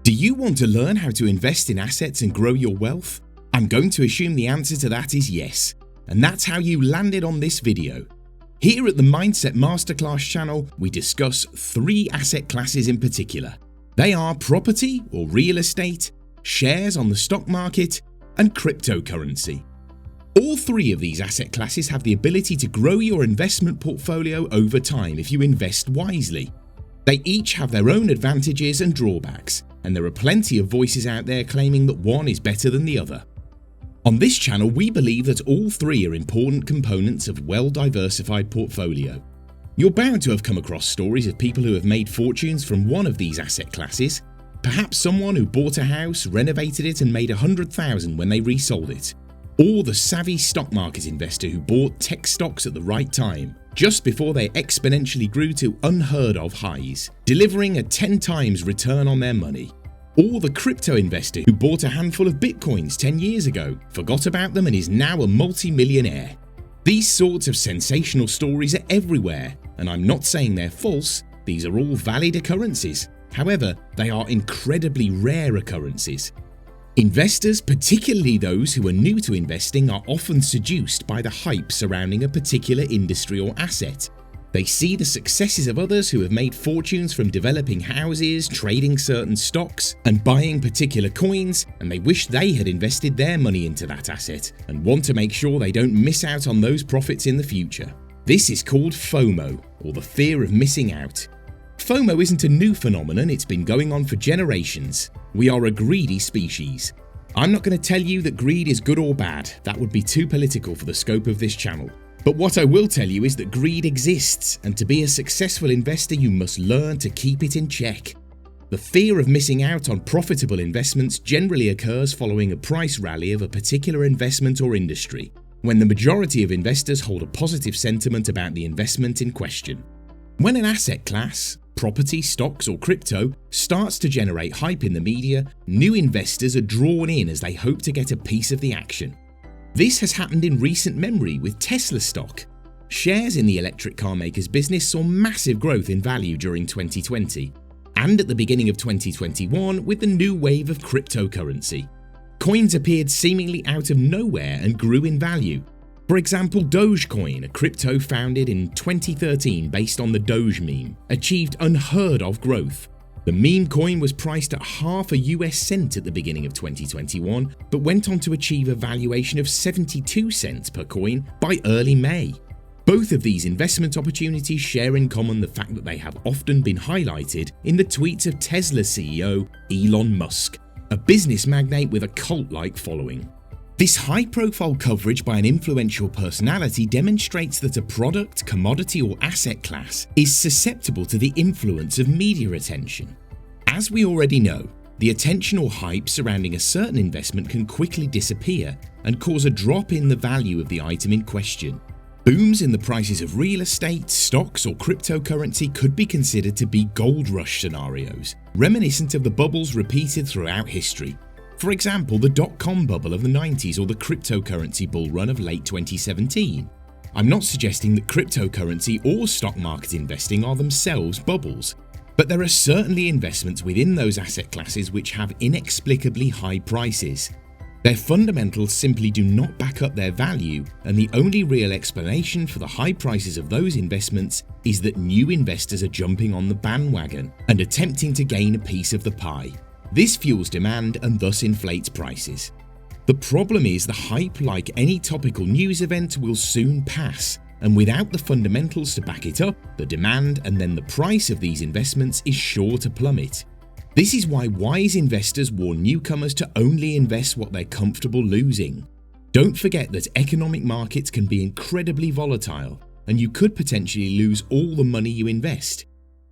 Do you want to learn how to invest in assets and grow your wealth? I'm going to assume the answer to that is yes, and that's how you landed on this video. Here at the Mindset Masterclass channel, we discuss 3 asset classes in particular. They are property or real estate, shares on the stock market, and cryptocurrency. All 3 of these asset classes have the ability to grow your investment portfolio over time if you invest wisely. They each have their own advantages and drawbacks, and there are plenty of voices out there claiming that one is better than the other. On this channel, we believe that all 3 are important components of a well-diversified portfolio. You're bound to have come across stories of people who have made fortunes from one of these asset classes. Perhaps someone who bought a house, renovated it and made $100,000 when they resold it. Or the savvy stock market investor who bought tech stocks at the right time, just before they exponentially grew to unheard of highs, delivering a 10 times return on their money. Or the crypto investor who bought a handful of bitcoins 10 years ago, forgot about them and is now a multi-millionaire. These sorts of sensational stories are everywhere, and I'm not saying they're false, these are all valid occurrences. However, they are incredibly rare occurrences. Investors, particularly those who are new to investing, are often seduced by the hype surrounding a particular industry or asset. They see the successes of others who have made fortunes from developing houses, trading certain stocks, and buying particular coins, and they wish they had invested their money into that asset and want to make sure they don't miss out on those profits in the future. This is called FOMO, or the fear of missing out. FOMO isn't a new phenomenon, it's been going on for generations. We are a greedy species. I'm not going to tell you that greed is good or bad, that would be too political for the scope of this channel. But what I will tell you is that greed exists, and to be a successful investor you must learn to keep it in check. The fear of missing out on profitable investments generally occurs following a price rally of a particular investment or industry, when the majority of investors hold a positive sentiment about the investment in question. When an asset class, property, stocks or crypto, starts to generate hype in the media, new investors are drawn in as they hope to get a piece of the action. This has happened in recent memory with Tesla stock. Shares in the electric car maker's business saw massive growth in value during 2020, and at the beginning of 2021 with the new wave of cryptocurrency. Coins appeared seemingly out of nowhere and grew in value. For example, Dogecoin, a crypto founded in 2013 based on the Doge meme, achieved unheard of growth. The meme coin was priced at half a US cent at the beginning of 2021, but went on to achieve a valuation of 72 cents per coin by early May. Both of these investment opportunities share in common the fact that they have often been highlighted in the tweets of Tesla CEO Elon Musk, a business magnate with a cult-like following. This high-profile coverage by an influential personality demonstrates that a product, commodity or asset class is susceptible to the influence of media attention. As we already know, the attention or hype surrounding a certain investment can quickly disappear and cause a drop in the value of the item in question. Booms in the prices of real estate, stocks or cryptocurrency could be considered to be gold rush scenarios, reminiscent of the bubbles repeated throughout history. For example, the dot-com bubble of the 90s or the cryptocurrency bull run of late 2017. I'm not suggesting that cryptocurrency or stock market investing are themselves bubbles, but there are certainly investments within those asset classes which have inexplicably high prices. Their fundamentals simply do not back up their value, and the only real explanation for the high prices of those investments is that new investors are jumping on the bandwagon and attempting to gain a piece of the pie. This fuels demand and thus inflates prices. The problem is the hype, like any topical news event, will soon pass, and without the fundamentals to back it up, the demand and then the price of these investments is sure to plummet. This is why wise investors warn newcomers to only invest what they're comfortable losing. Don't forget that economic markets can be incredibly volatile, and you could potentially lose all the money you invest.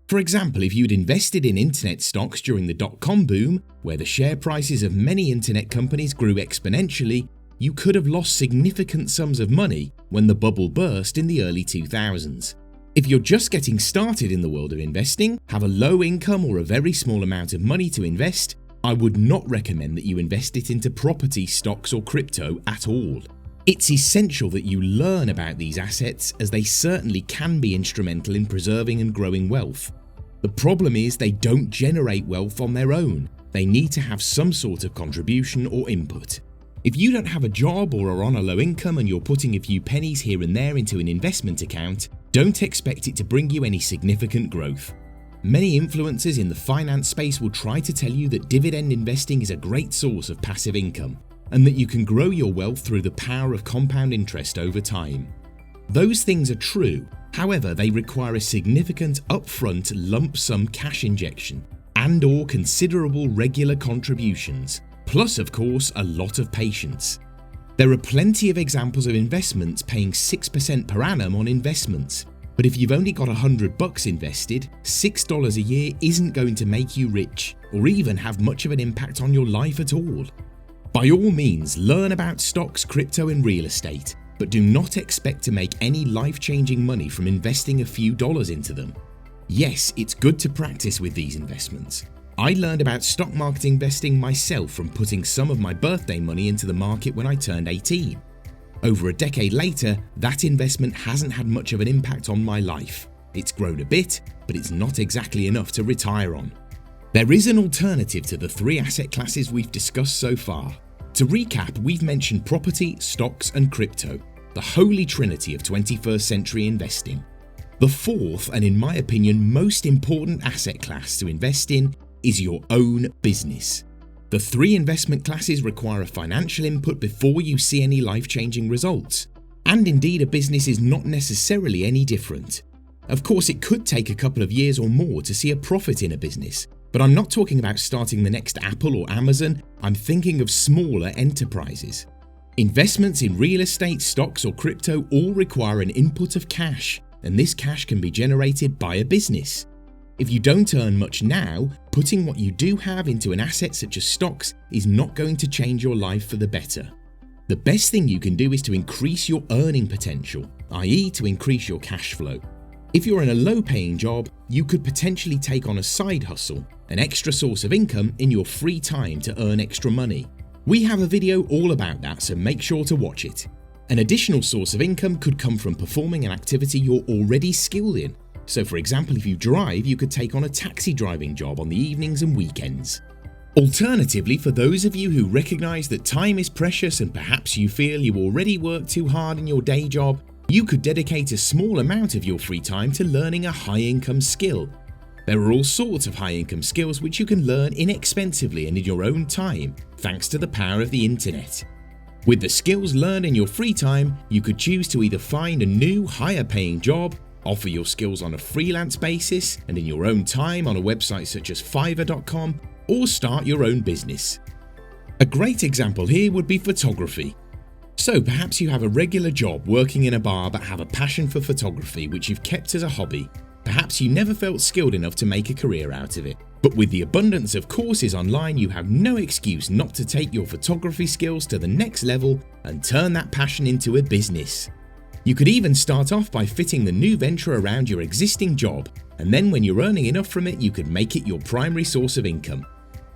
For example, if you'd invested in internet stocks during the dot-com boom, where the share prices of many internet companies grew exponentially, you could have lost significant sums of money when the bubble burst in the early 2000s. If you're just getting started in the world of investing, have a low income or a very small amount of money to invest, I would not recommend that you invest it into property, stocks or crypto at all. It's essential that you learn about these assets, as they certainly can be instrumental in preserving and growing wealth. The problem is they don't generate wealth on their own, they need to have some sort of contribution or input. If you don't have a job or are on a low income and you're putting a few pennies here and there into an investment account, don't expect it to bring you any significant growth. Many influencers in the finance space will try to tell you that dividend investing is a great source of passive income and that you can grow your wealth through the power of compound interest over time. Those things are true, however, they require a significant upfront lump sum cash injection and/or considerable regular contributions, plus of course a lot of patience. There are plenty of examples of investments paying 6% per annum on investments, but if you've only got $100 invested, $6 a year isn't going to make you rich or even have much of an impact on your life at all. By all means, learn about stocks, crypto and real estate, but do not expect to make any life-changing money from investing a few dollars into them. Yes, it's good to practice with these investments. I learned about stock market investing myself from putting some of my birthday money into the market when I turned 18. Over a decade later, that investment hasn't had much of an impact on my life. It's grown a bit, but it's not exactly enough to retire on. There is an alternative to the three asset classes we've discussed so far. To recap, we've mentioned property, stocks and crypto, the holy trinity of 21st century investing. The fourth, and in my opinion most important asset class to invest in, is your own business. The three investment classes require a financial input before you see any life-changing results. And indeed, a business is not necessarily any different. Of course, it could take a couple of years or more to see a profit in a business, but I'm not talking about starting the next Apple or Amazon, I'm thinking of smaller enterprises. Investments in real estate, stocks or crypto all require an input of cash, and this cash can be generated by a business. If you don't earn much now, putting what you do have into an asset such as stocks is not going to change your life for the better. The best thing you can do is to increase your earning potential, i.e. to increase your cash flow. If you're in a low-paying job, you could potentially take on a side hustle, an extra source of income in your free time to earn extra money. We have a video all about that, so make sure to watch it. An additional source of income could come from performing an activity you're already skilled in. So for example, if you drive, you could take on a taxi driving job on the evenings and weekends. Alternatively, for those of you who recognize that time is precious and perhaps you feel you already work too hard in your day job, you could dedicate a small amount of your free time to learning a high-income skill. There are all sorts of high-income skills which you can learn inexpensively and in your own time, thanks to the power of the internet. With the skills learned in your free time, you could choose to either find a new, higher-paying job, offer your skills on a freelance basis and in your own time on a website such as Fiverr.com, or start your own business. A great example here would be photography. So perhaps you have a regular job working in a bar but have a passion for photography which you've kept as a hobby. Perhaps you never felt skilled enough to make a career out of it. But with the abundance of courses online, you have no excuse not to take your photography skills to the next level and turn that passion into a business. You could even start off by fitting the new venture around your existing job, and then when you're earning enough from it, you could make it your primary source of income.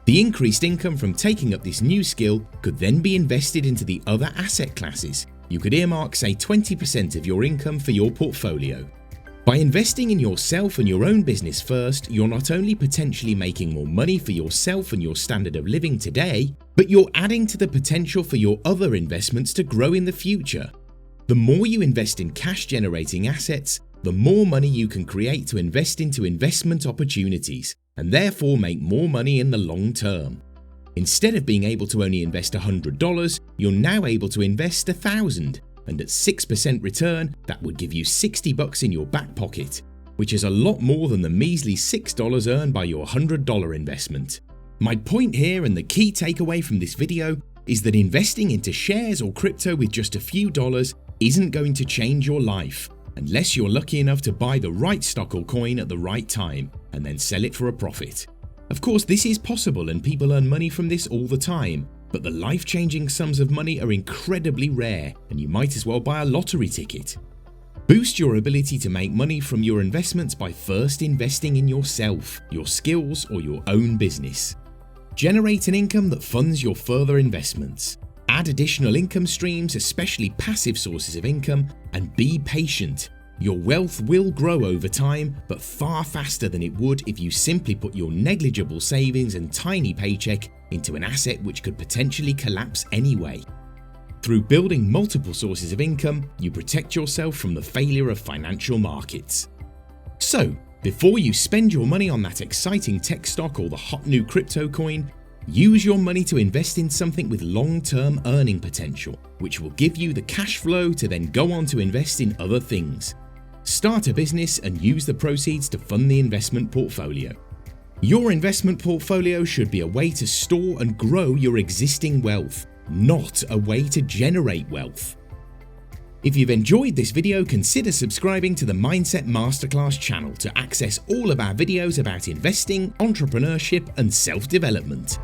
The increased income from taking up this new skill could then be invested into the other asset classes. You could earmark, say, 20% of your income for your portfolio. By investing in yourself and your own business first, you're not only potentially making more money for yourself and your standard of living today, but you're adding to the potential for your other investments to grow in the future. The more you invest in cash-generating assets, the more money you can create to invest into investment opportunities, and therefore make more money in the long term. Instead of being able to only invest $100, you're now able to invest $1,000, and at 6% return, that would give you $60 in your back pocket, which is a lot more than the measly $6 earned by your $100 investment. My point here, and the key takeaway from this video, is that investing into shares or crypto with just a few dollars isn't going to change your life, unless you're lucky enough to buy the right stock or coin at the right time and then sell it for a profit. Of course, this is possible and people earn money from this all the time, but the life-changing sums of money are incredibly rare and you might as well buy a lottery ticket. Boost your ability to make money from your investments by first investing in yourself, your skills or your own business. Generate an income that funds your further investments. Add additional income streams, especially passive sources of income, and be patient. Your wealth will grow over time, but far faster than it would if you simply put your negligible savings and tiny paycheck into an asset which could potentially collapse anyway. Through building multiple sources of income, you protect yourself from the failure of financial markets. So, before you spend your money on that exciting tech stock or the hot new crypto coin, use your money to invest in something with long-term earning potential, which will give you the cash flow to then go on to invest in other things. Start a business and use the proceeds to fund the investment portfolio. Your investment portfolio should be a way to store and grow your existing wealth, not a way to generate wealth. If you've enjoyed this video, consider subscribing to the Mindset Masterclass channel to access all of our videos about investing, entrepreneurship, and self-development.